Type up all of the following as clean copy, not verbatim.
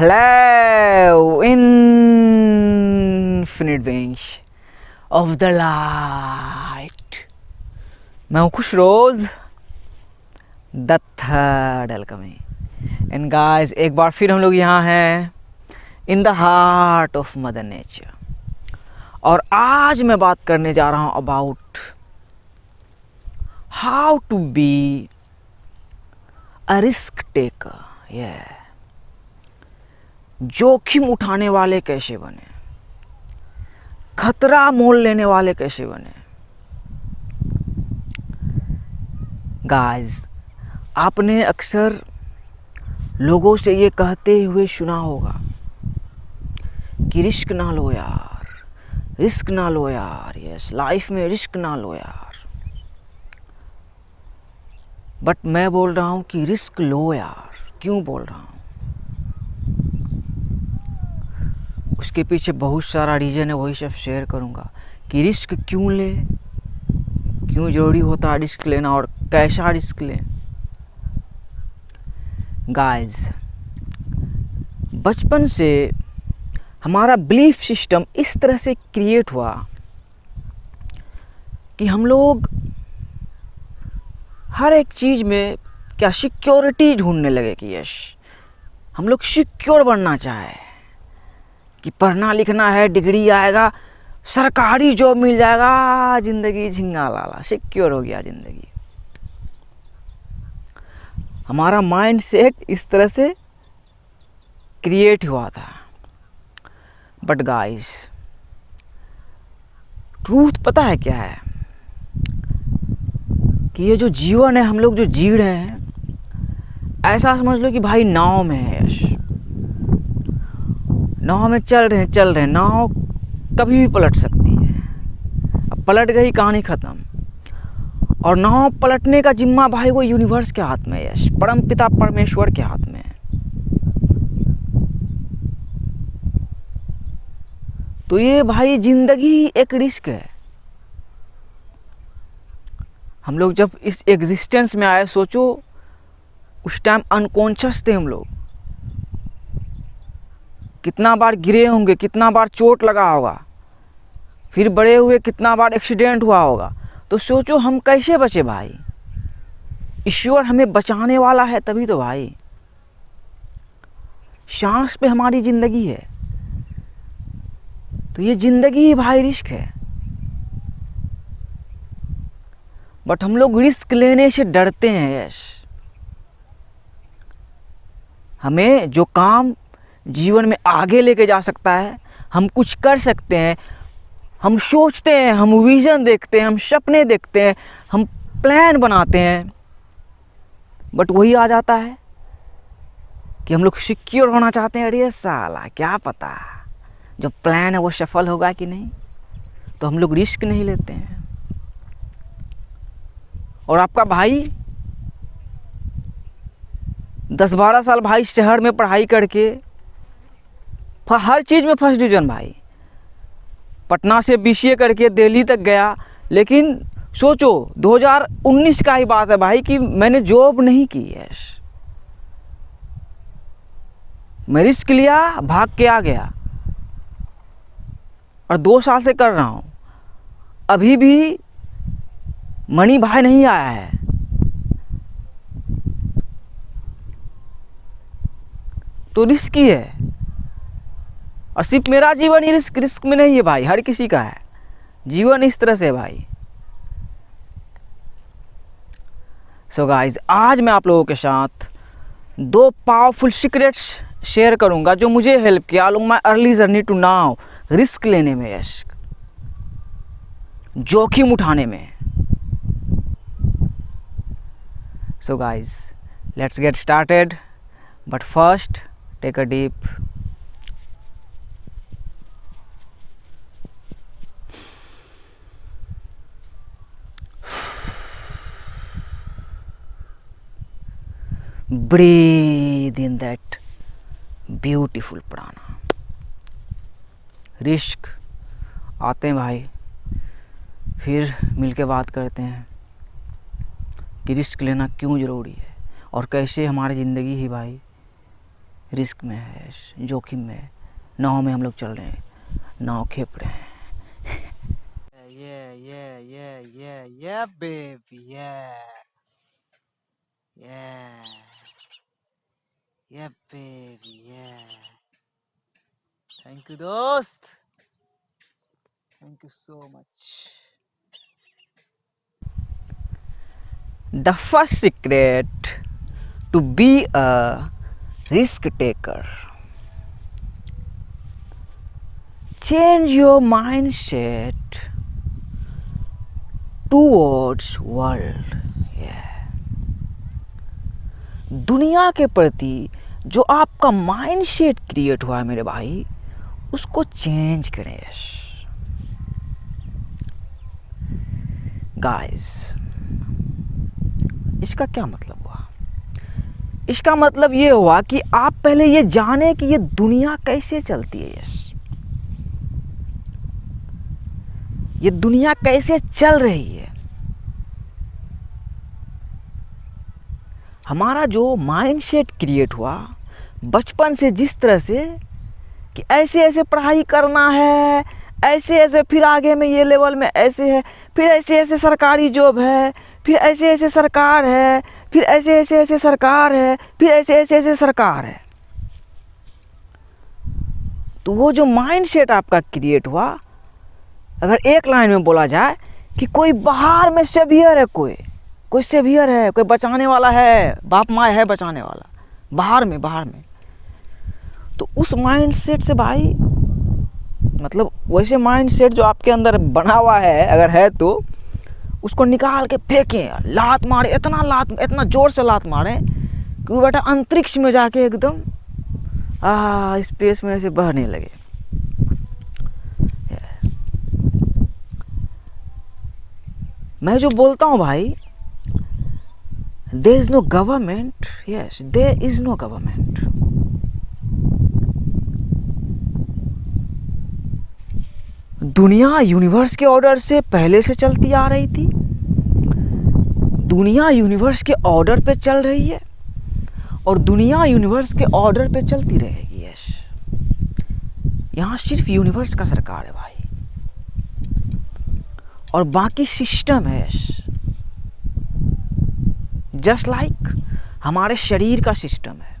Hello, infinite wings of the light. मैं हूँ Khush Roz the third alchemy and guys, एक बार फिर हम लोग यहाँ हैं in the heart of mother nature. और आज मैं बात करने जा रहा हूँ about how to be a risk taker. जोखिम उठाने वाले कैसे बने, खतरा मोल लेने वाले कैसे बने। गाइस, आपने अक्सर लोगों से ये कहते हुए सुना होगा कि रिस्क ना लो यार, रिस्क ना लो यार। यस, लाइफ में रिस्क ना लो यार। बट मैं बोल रहा हूँ कि रिस्क लो यार। क्यों बोल रहा हूँ? उसके पीछे बहुत सारा रीज़न है, वही सब शेयर करूँगा कि रिस्क क्यों ले, क्यों ज़रूरी होता है रिस्क लेना और कैसा रिस्क लें। गाइस, बचपन से हमारा बिलीफ सिस्टम इस तरह से क्रिएट हुआ कि हम लोग हर एक चीज़ में क्या सिक्योरिटी ढूंढने लगे कि यस, हम लोग सिक्योर बनना चाहे कि पढ़ना लिखना है, डिग्री आएगा, सरकारी जॉब मिल जाएगा, ज़िंदगी झिंगा लाला, सिक्योर हो गया ज़िंदगी। हमारा माइंड सेट इस तरह से क्रिएट हुआ था। बट गाइस, ट्रूथ पता है क्या है? कि ये जो जीवन है हम लोग जो जी रहे हैं, ऐसा समझ लो कि भाई नाव में है। यश, नाव में चल रहे हैं। नाव कभी भी पलट सकती है। अब पलट गई, कहानी ख़त्म। और नाव पलटने का जिम्मा भाई वो यूनिवर्स के हाथ में है। यश, परम पिता परमेश्वर के हाथ में है। तो ये भाई जिंदगी एक रिस्क है। हम लोग जब इस एग्जिस्टेंस में आए, सोचो उस टाइम अनकॉन्शियस थे हम लोग। कितना बार गिरे होंगे, कितना बार चोट लगा होगा, फिर बड़े हुए कितना बार एक्सीडेंट हुआ होगा। तो सोचो हम कैसे बचे भाई। ईश्वर हमें बचाने वाला है तभी तो भाई। सांस पे हमारी ज़िंदगी है। तो ये ज़िंदगी ही भाई रिस्क है। बट हम लोग रिस्क लेने से डरते हैं। यस, हमें जो काम जीवन में आगे लेके जा सकता है, हम कुछ कर सकते हैं, हम सोचते हैं, हम विज़न देखते हैं, हम सपने देखते हैं, हम प्लान बनाते हैं। बट वही आ जाता है कि हम लोग सिक्योर होना चाहते हैं। अरे साला, क्या पता जो प्लान है वो सफल होगा कि नहीं। तो हम लोग रिस्क नहीं लेते हैं। और आपका भाई 10-12 साल भाई शहर में पढ़ाई करके हर चीज़ में फर्स्ट डिवीज़न भाई, पटना से BCA करके दिल्ली तक गया। लेकिन सोचो 2019 का ही बात है भाई कि मैंने जॉब नहीं की है। मैं रिस्क लिया, भाग के आ गया और 2 साल से कर रहा हूँ। अभी भी मनी भाई नहीं आया है। तो रिस्क ही है। और सिर्फ मेरा जीवन ही रिस्क में नहीं है भाई, हर किसी का है जीवन इस तरह से भाई। सो गाइज, आज मैं आप लोगों के साथ 2 पावरफुल सीक्रेट्स शेयर करूंगा जो मुझे हेल्प किया along my early journey to now risk लेने में, यस, जोखिम उठाने में। So guys, let's get started. But first, take a deep breathe in that beautiful prana। Risk आते हैं भाई, फिर मिलके बात करते हैं कि रिस्क लेना क्यों ज़रूरी है और कैसे हमारी ज़िंदगी ही भाई रिस्क में है, जोखिम में है। नाव में हम लोग चल रहे हैं, नाव खेप रहे हैं। Yeah baby, yeah baby, Thank you दोस्त, thank you so much. The first secret to be a risk taker: change your mindset towards world. दुनिया के प्रति जो आपका माइंडसेट क्रिएट हुआ है मेरे भाई, उसको चेंज करें। गाइस, इसका क्या मतलब हुआ? इसका मतलब ये हुआ कि आप पहले ये जाने कि ये दुनिया कैसे चलती है। ये दुनिया कैसे चल रही है। हमारा जो माइंडसेट क्रिएट हुआ बचपन से, जिस तरह से कि ऐसे ऐसे पढ़ाई करना है, ऐसे ऐसे, फिर आगे में ये लेवल में ऐसे है, फिर ऐसे ऐसे सरकारी जॉब है, फिर ऐसे ऐसे सरकार है, फिर ऐसे ऐसे ऐसे सरकार है, फिर ऐसे ऐसे ऐसे सरकार है। तो वो जो माइंडसेट आपका क्रिएट हुआ, अगर एक लाइन में बोला जाए कि कोई बाहर में सेवियर है, कोई सेवियर है, कोई बचाने वाला है, बाप माँ है बचाने वाला बाहर में, तो उस माइंडसेट से भाई, मतलब वैसे माइंडसेट जो आपके अंदर बना हुआ है अगर है, तो उसको निकाल के फेंकें, लात मारे, इतना जोर से लात मारे कि वो बेटा अंतरिक्ष में जाके एकदम स्पेस में ऐसे बहने लगे। मैं जो बोलता हूँ भाई, there is no government, yes, there is no government. दुनिया यूनिवर्स के ऑर्डर से पहले से चलती आ रही थी, दुनिया यूनिवर्स के ऑर्डर पे चल रही है, और दुनिया यूनिवर्स के ऑर्डर पे चलती रहेगी। यस, यहाँ सिर्फ यूनिवर्स का सरकार है भाई, और बाकी सिस्टम है। यस, जस्ट लाइक हमारे शरीर का सिस्टम है।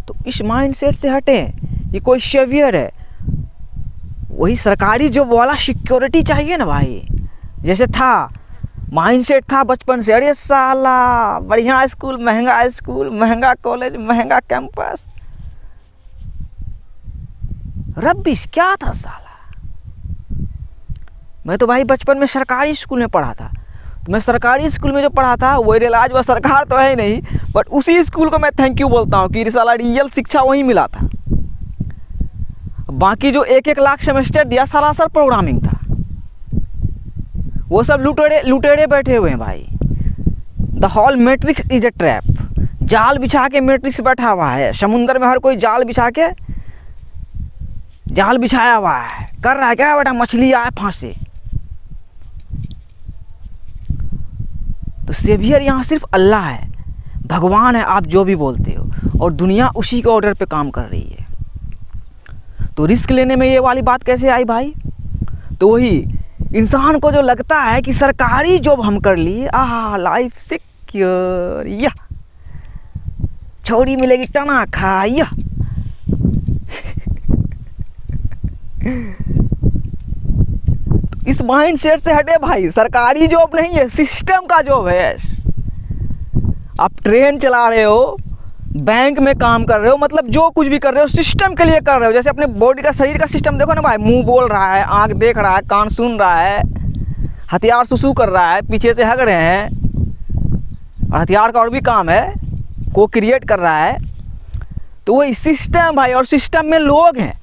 तो इस माइंडसेट से हटें, ये कोई सेवियर है, वही सरकारी जॉब वाला सिक्योरिटी चाहिए ना भाई। जैसे था माइंडसेट था बचपन से, अरे साला बढ़िया स्कूल, महंगा कॉलेज, महंगा कैंपस, रब्बिश क्या था साला। मैं तो भाई बचपन में सरकारी स्कूल में पढ़ा था, तो मैं सरकारी स्कूल में जो पढ़ा था वो रियलाइज, वह सरकार तो है ही नहीं, बट उसी स्कूल को मैं थैंक यू बोलता हूँ कि साला रियल शिक्षा वहीं मिला था। बाकी जो 1-1 लाख सेमेस्टर दिया, सरासर प्रोग्रामिंग था। वो सब लुटेरे बैठे हुए हैं भाई। The whole matrix is a trap. जाल बिछा के मैट्रिक्स बैठा हुआ है समुंदर में, हर कोई जाल बिछाया हुआ है, कर रहा है क्या बेटा, मछली आए फांसे। तो सेवियर यहाँ सिर्फ अल्लाह है, भगवान है, आप जो भी बोलते हो, और दुनिया उसी के ऑर्डर पे काम कर रही है। तो रिस्क लेने में ये वाली बात कैसे आई भाई? तो वही इंसान को जो लगता है कि सरकारी जॉब हम कर लिए, लाइफ सिक्योर, या छोड़ी मिलेगी टना खा, या इस माइंडसेट से हटे भाई। सरकारी जॉब नहीं है, सिस्टम का जॉब है। आप ट्रेन चला रहे हो, बैंक में काम कर रहे हो, मतलब जो कुछ भी कर रहे हो सिस्टम के लिए कर रहे हो। जैसे अपने बॉडी का, शरीर का सिस्टम देखो ना भाई, मुंह बोल रहा है, आंख देख रहा है, कान सुन रहा है, हथियार सुसु कर रहा है, पीछे से हग रहे हैं, और हथियार का और भी काम है, को क्रिएट कर रहा है। तो वही सिस्टम भाई, और सिस्टम में लोग हैं,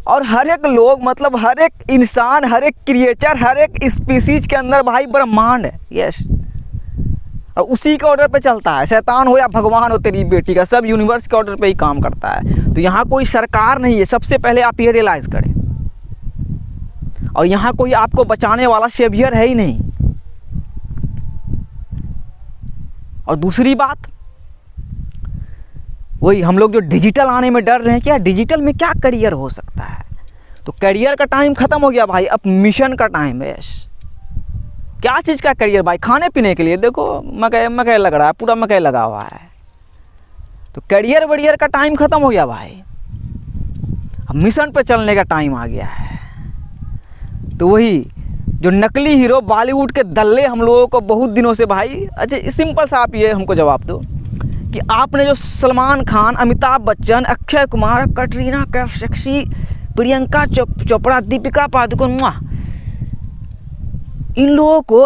और हर एक लोग, मतलब हर एक इंसान, हर एक क्रिएचर, हर एक स्पीसीज के अंदर भाई ब्रह्मांड है। यस, और उसी के ऑर्डर पे चलता है। शैतान हो या भगवान हो तेरी बेटी का, सब यूनिवर्स के ऑर्डर पे ही काम करता है। तो यहाँ कोई सरकार नहीं है, सबसे पहले आप ये रियलाइज करें। और यहाँ कोई आपको बचाने वाला सेवियर है ही नहीं। और दूसरी बात वही, हम लोग जो डिजिटल आने में डर रहे हैं, क्या डिजिटल में क्या करियर हो सकता है? तो करियर का टाइम ख़त्म हो गया भाई, अब मिशन का टाइम है। क्या चीज़ का करियर भाई? खाने पीने के लिए देखो मकई मकई लग रहा है, पूरा मकई लगा हुआ है। तो करियर वरियर का टाइम ख़त्म हो गया भाई, अब मिशन पे चलने का टाइम आ गया है। तो वही जो नकली हीरो बॉलीवुड के दल्ले हम लोगों को बहुत दिनों से भाई, अच्छा सिंपल सा आप ये हमको जवाब दो कि आपने जो सलमान खान, अमिताभ बच्चन, अक्षय कुमार, कटरीना कैफ, सेक्सी, प्रियंका चोपड़ा, दीपिका पादुकोण, इन लोगों को,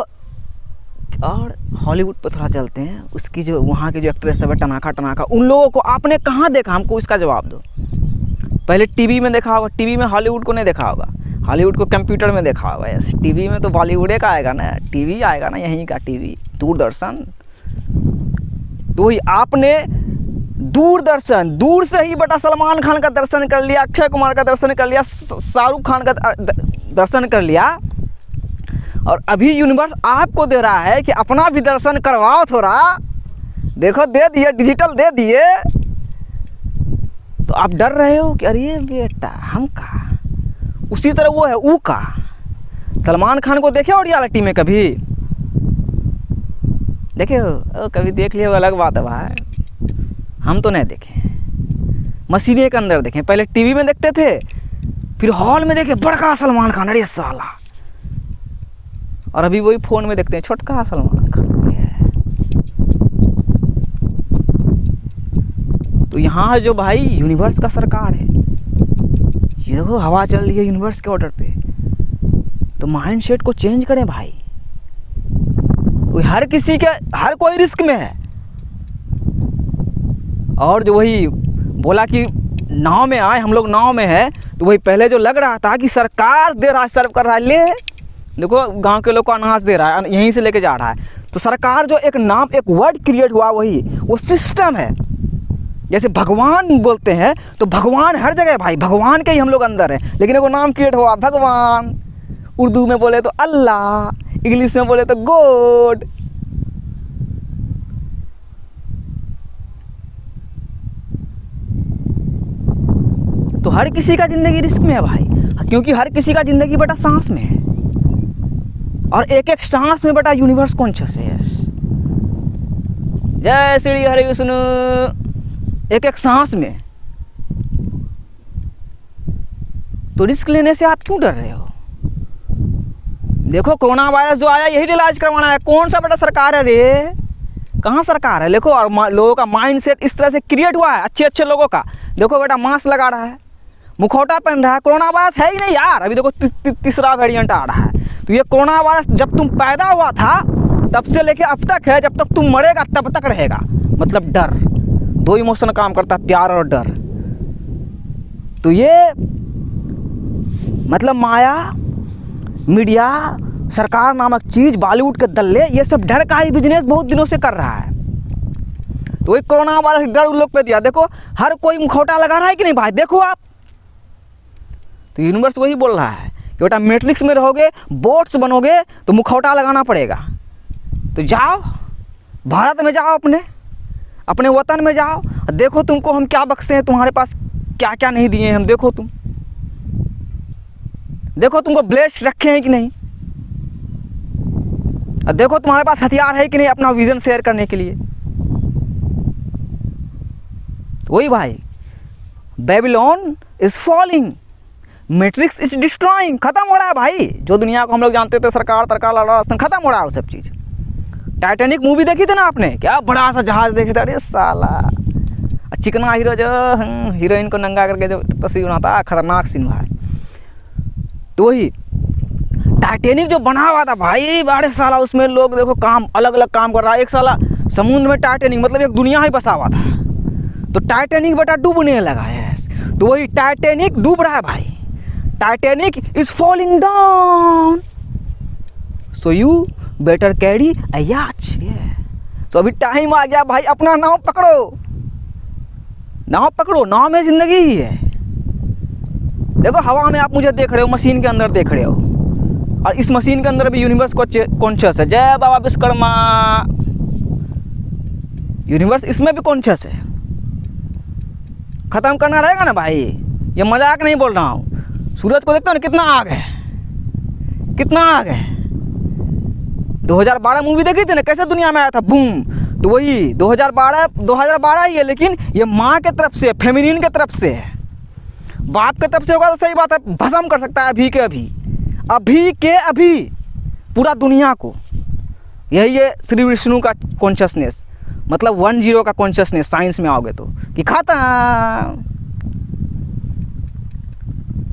और हॉलीवुड पर थोड़ा चलते हैं, उसकी जो वहाँ की जो एक्ट्रेस सब है टनाका, उन लोगों को आपने कहाँ देखा? हमको इसका जवाब दो। पहले टीवी में देखा होगा, टीवी में हॉलीवुड को नहीं देखा होगा, हॉलीवुड को कंप्यूटर में देखा होगा। ऐसे टीवी में तो बॉलीवुड का आएगा ना, टीवी आएगा ना यहीं का टीवी, दूरदर्शन। तो वही आपने दूरदर्शन, दूर से ही बेटा सलमान खान का दर्शन कर लिया, अक्षय कुमार का दर्शन कर लिया, शाहरुख खान का दर्शन कर लिया, और अभी यूनिवर्स आपको दे रहा है कि अपना भी दर्शन करवाओ थोड़ा। देखो दे दिए, डिजिटल दे दिए, तो आप डर रहे हो कि अरे बेटा हम का। उसी तरह वो है ऊ का, सलमान खान को देखे और रियलिटी में कभी देखे हो? कभी देख लिए अलग बात है भाई, हम तो नहीं देखे, मसीने के अंदर देखे। पहले टीवी में देखते थे, फिर हॉल में देखे बड़का सलमान खान, अरे साला, और अभी वही फ़ोन में देखते हैं छोटका सलमान खान। तो यहाँ जो भाई यूनिवर्स का सरकार है, ये देखो हवा चल रही है यूनिवर्स के ऑर्डर पे, तो माइंड सेट को चेंज करें भाई। हर किसी के, हर कोई रिस्क में है। और जो वही बोला कि नाव में आए, हम लोग नाव में है, तो वही पहले जो लग रहा था कि सरकार दे रहा है, सर्व कर रहा है, ले देखो गांव के लोग को अनाज दे रहा है, यहीं से लेके जा रहा है। तो सरकार जो एक नाम, एक वर्ड क्रिएट हुआ, वही वो सिस्टम है। जैसे भगवान बोलते हैं, तो भगवान हर जगह भाई, भगवान के ही हम लोग अंदर है, लेकिन एगो नाम क्रिएट हुआ भगवान। उर्दू में बोले तो अल्लाह, इंग्लिश में बोले तो गॉड। तो हर किसी का जिंदगी रिस्क में है भाई, क्योंकि हर किसी का जिंदगी बेटा सांस में है, और एक एक सांस में बेटा यूनिवर्स कॉन्शियस है। जय श्री हरि विष्णु। एक एक सांस में, तो रिस्क लेने से आप क्यों डर रहे हो? देखो कोरोना वायरस जो आया, यही इलाज करवाना है। कौन सा बेटा सरकार है रे? कहाँ सरकार है? देखो, और लोगों का माइंडसेट इस तरह से क्रिएट हुआ है, अच्छे अच्छे लोगों का। देखो बेटा मास्क लगा रहा है, मुखौटा पहन रहा है, कोरोना वायरस है ही नहीं यार। अभी देखो तीसरा वेरिएंट आ रहा है। तो ये कोरोना वायरस जब तुम पैदा हुआ था तब से लेके अब तक है, जब तक तुम मरेगा तब तक रहेगा। मतलब डर, दो इमोशन काम करता है, प्यार और डर। तो ये मतलब माया, मीडिया, सरकार नामक चीज़, बॉलीवुड के दल्ले, ये सब डर का ही बिजनेस बहुत दिनों से कर रहा है। तो वही कोरोना वायरस डर उन लोग पे दिया। देखो हर कोई मुखौटा लगा रहा है कि नहीं भाई? देखो आप, तो यूनिवर्स वही बोल रहा है कि बेटा मैट्रिक्स में रहोगे, बोट्स बनोगे, तो मुखौटा लगाना पड़ेगा। तो जाओ भारत में, जाओ अपने वतन में जाओ, देखो तुमको हम क्या बख्शे हैं, तुम्हारे पास क्या क्या नहीं दिए हम। देखो देखो तुमको ब्लेस्ड रखे हैं कि नहीं, और देखो तुम्हारे पास हथियार है कि नहीं अपना विजन शेयर करने के लिए। तो वही भाई, Babylon is falling, matrix is destroying. खत्म हो रहा है भाई। जो दुनिया को हम लोग जानते थे सरकार तरकार लड़ा, खत्म हो रहा है वो सब चीज़। टाइटैनिक मूवी देखी थी ना आपने? क्या बड़ा सा जहाज देखे थे, अरे साला चिकना हीरो जो हीरोइन को नंगा करके जो तस्वीर बनाता, खतरनाक सीन है। तो वही टाइटैनिक जो बना हुआ था भाई, बड़े साला उसमें लोग देखो काम, अलग अलग काम कर रहा है। एक साला समुद्र में टाइटैनिक, मतलब एक दुनिया ही बसा हुआ था। तो टाइटैनिक बेटा डूबने लगा है। तो वही टाइटैनिक डूब रहा है भाई, Titanic is falling down, so you better carry a याच। तो अभी टाइम आ गया भाई, अपना नाव पकड़ो, नाव पकड़ो, नाव में जिंदगी ही है। देखो हवा में आप मुझे देख रहे हो, मशीन के अंदर देख रहे हो, और इस मशीन के अंदर भी यूनिवर्स को कॉन्शियस है। जय बाबा विश्वकर्मा। यूनिवर्स इसमें भी कॉन्शियस है। ख़त्म करना रहेगा ना भाई, ये मजाक नहीं बोल रहा हूँ। सूरज को देखते हो ना कितना आग है, कितना आग है। 2012 मूवी देखी थी ना, कैसे दुनिया में आया था बूम। तो वही 2012 ही है, लेकिन ये माँ के तरफ से, फेमिनिन के तरफ से है। बाप के तरफ से होगा तो सही बात है, भस्म कर सकता है अभी के अभी पूरा दुनिया को। यही है श्री विष्णु का कॉन्शियसनेस, मतलब 10 का कॉन्शियसनेस साइंस में आओगे तो, कि खत्म।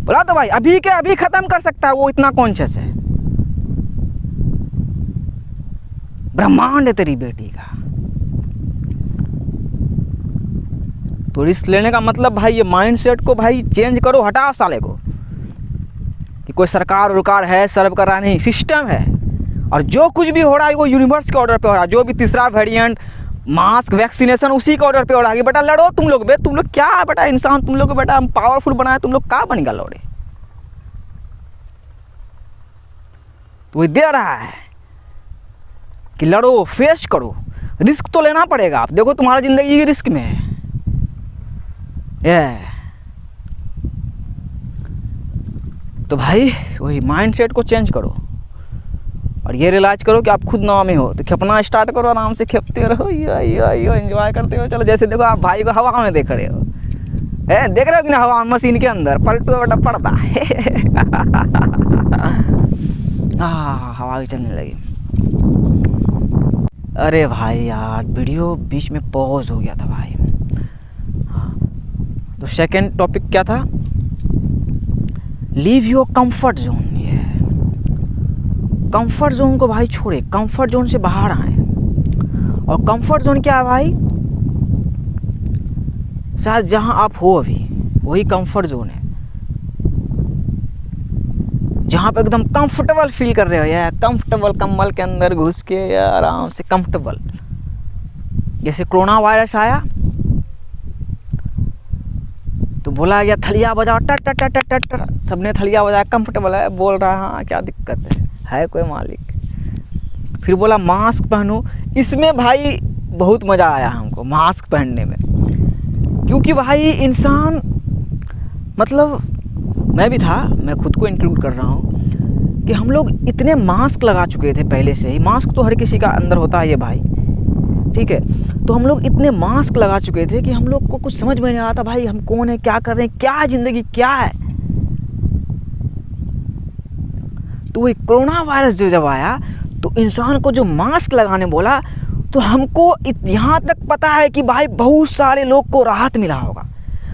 बोला तो भाई अभी के अभी खत्म कर सकता है, वो इतना कॉन्शियस है। ब्रह्मांड है तेरी बेटी का। तो रिस्क लेने का मतलब भाई ये माइंडसेट को भाई चेंज करो, हटाओ साले को, कि कोई सरकार उरकार है सर्व कर रहा, नहीं, सिस्टम है। और जो कुछ भी हो रहा है वो यूनिवर्स के ऑर्डर पे हो रहा है। जो भी तीसरा वेरिएंट, मास्क, वैक्सीनेशन उसी के ऑर्डर पे हो रहा है। बेटा लड़ो तुम लोग, तुम लोग क्या है बेटा, इंसान तुम लोग बेटा हम पावरफुल बनाए, तुम लोग क्या बनेगा लौड़े। तो वही दे रहा है कि लड़ो, फेस करो, रिस्क तो लेना पड़ेगा। आप देखो तुम्हारा जिंदगी ही रिस्क में है। तो भाई वही माइंडसेट को चेंज करो और ये रियलाइज करो कि आप खुद नाव में हो। तो खेपना स्टार्ट करो, आराम से खेपते रहो, यो एंजॉय करते हो। चलो जैसे देखो आप भाई को हवा में देख रहे हो, देख रहे हो कि ना हवा मशीन के अंदर पलटू बेटा पड़ता हवा भी चलने लगी। अरे भाई यार वीडियो बीच में पॉज हो गया था भाई। हाँ, तो सेकंड टॉपिक क्या था, लीव योर कंफर्ट जोन। ये कंफर्ट जोन को भाई छोड़े, कंफर्ट जोन से बाहर आए। और कंफर्ट जोन क्या है भाई, शायद जहां आप हो अभी वही कंफर्ट जोन है, जहाँ पे एकदम कंफर्टेबल फील कर रहे हो यार, कंफर्टेबल कंबल के अंदर घुस के यार आराम से कंफर्टेबल। जैसे कोरोना वायरस आया तो बोला गया थलिया बजाओ, टट टट टट टट टट, सबने थलिया बजाया, कंफर्टेबल है, बोल रहा है हाँ क्या दिक्कत है कोई मालिक। फिर बोला मास्क पहनो, इसमें भाई बहुत मज़ा आया हमको मास्क पहनने में, क्योंकि भाई इंसान, मतलब मैं भी था, मैं खुद को इंक्लूड कर रहा हूँ, कि हम लोग इतने मास्क लगा चुके थे पहले से ही। मास्क तो हर किसी का अंदर होता है ये भाई, ठीक है। तो हम लोग इतने मास्क लगा चुके थे कि हम लोग को कुछ समझ में नहीं आ रहा था भाई हम कौन है, क्या कर रहे हैं, क्या है ज़िंदगी, क्या है। तो वही कोरोना वायरस जो जब आया तो इंसान को जो मास्क लगाने बोला, तो हमको यहाँ तक पता है कि भाई बहुत सारे लोग को राहत मिला होगा।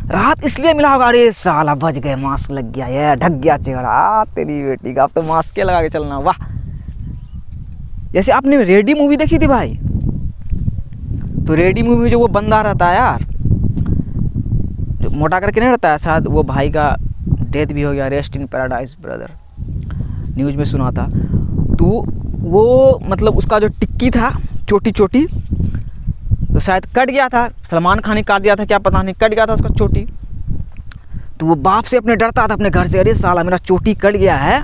राहत इसलिए मिला होगा, अरे साला बच गए, मास्क लग गया, ये ढक गया चेहरा, तेरी बेटी का, अब तो मास्क के लगा के चलना, वाह। जैसे आपने रेडी मूवी देखी थी भाई, तो रेडी मूवी में जो वो बंदा रहता है यार, जो मोटा करके नहीं रहता है, शायद वो भाई का डेथ भी हो गया, rest in paradise brother, news में सुना था। तो वो मतलब उसका जो टिक्की था छोटी छोटी, तो शायद कट गया था, सलमान खान ने काट दिया था क्या पता नहीं, कट गया था उसका चोटी। तो वो बाप से अपने डरता था अपने घर से, अरे साला मेरा चोटी कट गया है,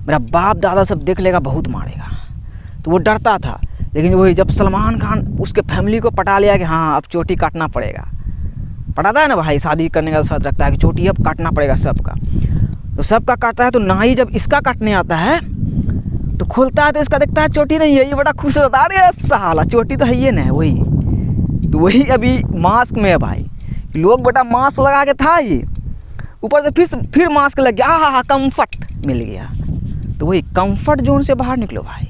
मेरा बाप दादा सब देख लेगा, बहुत मारेगा। तो वो डरता था। लेकिन वही जब सलमान खान उसके फैमिली को पटा लिया कि हाँ अब चोटी काटना पड़ेगा, पटाता है ना भाई, शादी करने का साथ रखता है कि चोटी अब काटना पड़ेगा सबका, तो सबका काटता है। तो नाई जब इसका काटने आता है तो खोलता है तो इसका देखता है चोटी नहीं है, ये बड़ा खुश होता है, अरे साला चोटी तो है ये ना, वही। तो वही अभी मास्क में है भाई, लोग बेटा मास्क लगा के था ये, ऊपर से फिर मास्क लग गया, हाँ कंफर्ट मिल गया। तो वही कंफर्ट जोन से बाहर निकलो भाई।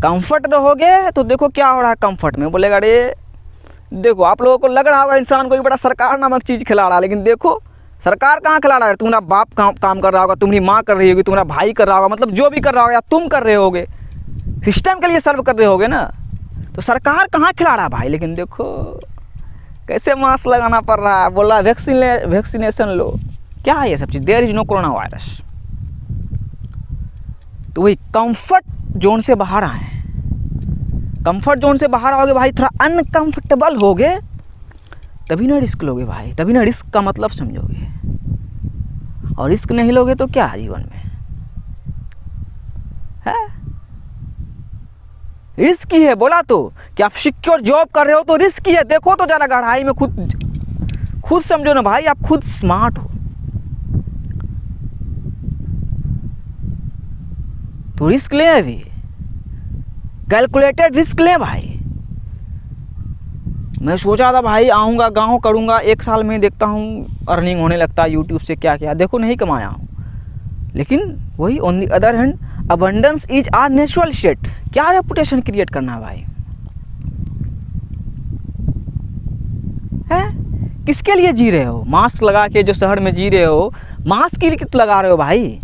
कंफर्ट रहोगे तो देखो क्या हो रहा है कंफर्ट में, बोलेगा अरे देखो, आप लोगों को लग रहा होगा इंसान को बड़ा सरकार नामक चीज़ खिला रहा है, लेकिन देखो सरकार कहाँ खिला रहा है, तुम्हारा बाप काम कर रहा होगा, तुम्हारी माँ कर रही होगी, तुम्हारा भाई कर रहा होगा, मतलब जो भी कर रहा होगा या तुम कर रहे होगे, सिस्टम के लिए सर्व कर रहे होगे ना। तो सरकार कहाँ खिला रहा है भाई, लेकिन देखो कैसे मास्क लगाना पड़ रहा है, बोल रहा है वैक्सीनेशन लो, क्या है ये सब चीज़, there is no corona virus. तो वही कंफर्ट जोन से बाहर आए। कंफर्ट जोन से बाहर आओगे भाई, थोड़ा अनकंफर्टेबल होगे, तभी ना रिस्क लोगे भाई, तभी ना रिस्क का मतलब समझोगे। और रिस्क नहीं लोगे तो क्या जीवन में है, रिस्की है, बोला तो कि आप सिक्योर जॉब कर रहे हो तो रिस्की है। देखो तो जरा गहराई में, खुद समझो ना भाई, आप खुद स्मार्ट हो तो रिस्क ले, अभी कैलकुलेटेड रिस्क ले भाई। मैं सोचा था भाई आऊँगा गाँव करूँगा, 1 साल में देखता हूँ अर्निंग होने लगता है यूट्यूब से, क्या क्या देखो नहीं कमाया हूँ। लेकिन वही on the other hand abundance is our natural state. क्या रेपुटेशन क्रिएट करना है भाई, है किसके लिए जी रहे हो? मास्क लगा के जो शहर में जी रहे हो, मास्क के लिए लगा रहे हो भाई?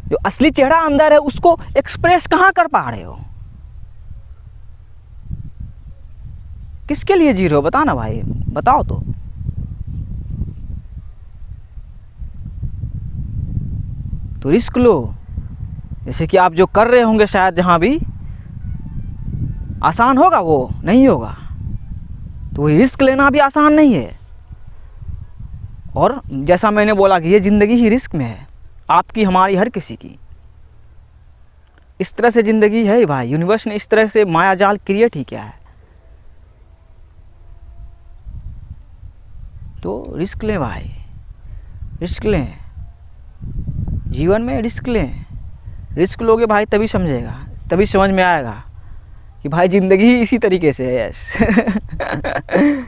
जो असली चेहरा अंदर है उसको एक्सप्रेस कहाँ कर पा रहे हो? किसके लिए जी रहे हो बता ना भाई, बताओ तो रिस्क लो। जैसे कि आप जो कर रहे होंगे शायद जहाँ भी, आसान होगा वो नहीं होगा, तो वही रिस्क लेना भी आसान नहीं है। और जैसा मैंने बोला कि ये ज़िंदगी ही रिस्क में है, आपकी हमारी हर किसी की। इस तरह से ज़िंदगी है भाई, यूनिवर्स ने इस तरह से माया जाल क्रिएट ही किया है। तो रिस्क लें भाई, रिस्क लें, जीवन में रिस्क लें। रिस्क लोगे भाई तभी समझेगा, तभी समझ में आएगा कि भाई ज़िंदगी ही इसी तरीके से है। यस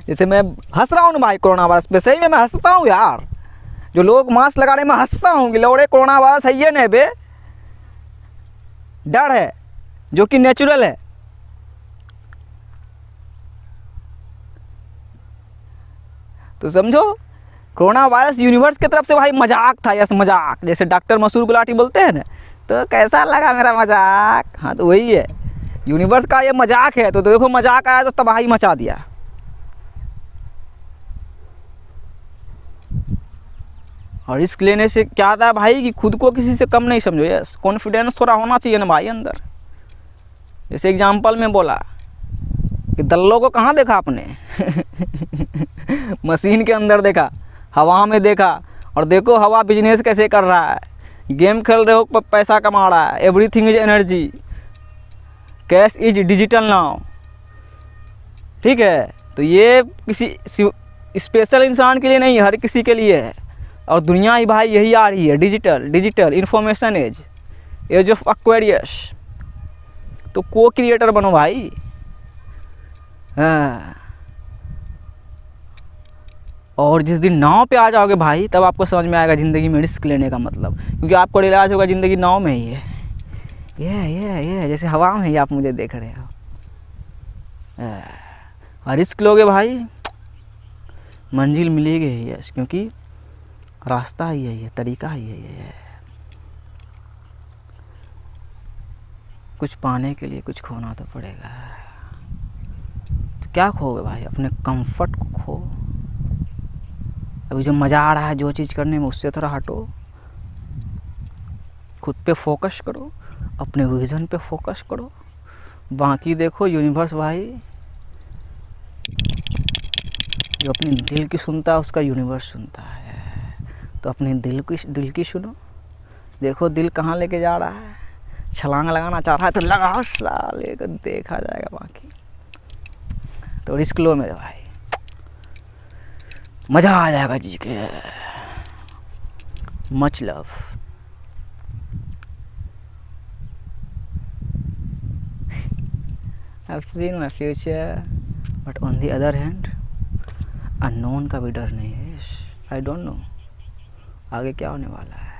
जैसे मैं हंस रहा हूँ ना भाई कोरोना वायरस पे, सही में मैं हंसता हूँ यार। जो लोग मास्क लगा रहे, मैं हंसता हूँ कि लौड़े कोरोना वायरस है ये नहीं बे, डर है जो कि नेचुरल है। तो समझो कोरोना वायरस यूनिवर्स की तरफ से भाई मजाक था। यस मजाक, जैसे डॉक्टर मसूर गुलाटी बोलते हैं ना, तो कैसा लगा मेरा मजाक? हाँ तो वही है, यूनिवर्स का ये मजाक है। तो देखो मजाक आया तो तबाही मचा दिया। और रिस्क लेने से क्या आता है भाई कि खुद को किसी से कम नहीं समझो। यस कॉन्फिडेंस थोड़ा होना चाहिए ना भाई अंदर। जैसे एग्जाम्पल में बोला कि दल्लों को कहाँ देखा आपने मशीन के अंदर देखा, हवा में देखा। और देखो हवा बिजनेस कैसे कर रहा है, गेम खेल रहे हो पैसा कमा रहा है। Everything is energy, cash is digital now, ठीक है। तो ये किसी स्पेशल इंसान के लिए नहीं है, हर किसी के लिए है। और दुनिया ही भाई यही आ रही है, digital information age of Aquarius. तो को क्रिएटर बनो भाई। हाँ, और जिस दिन नाव पे आ जाओगे भाई तब आपको समझ में आएगा ज़िंदगी में रिस्क लेने का मतलब। क्योंकि आपको रियलाइज होगा ज़िंदगी नाव में ही है। ये जैसे हवा में ही आप मुझे देख रहे हो। और रिस्क लोगे भाई मंजिल मिलेगी ही। यस, क्योंकि रास्ता ही है ये, तरीका ही है ये। कुछ पाने के लिए कुछ खोना तो पड़ेगा। तो क्या खोगे भाई? अपने कंफर्ट को खो। अभी जो मज़ा आ रहा है जो चीज़ करने में, उससे थोड़ा हटो, खुद पे फोकस करो, अपने विज़न पे फोकस करो। बाकी देखो यूनिवर्स भाई जो अपने दिल की सुनता है उसका यूनिवर्स सुनता है। तो अपने दिल की सुनो। देखो दिल कहाँ लेके जा रहा है। छलांग लगाना चाह रहा है तो लगाओ साले को, देखा जाएगा बाकी। तो रिस्क लो मेरे भाई, मज़ा आ जाएगा जी के। Much love. I've seen my future, but on the other hand, unknown का भी डर नहीं है। आई डोंट नो आगे क्या होने वाला है।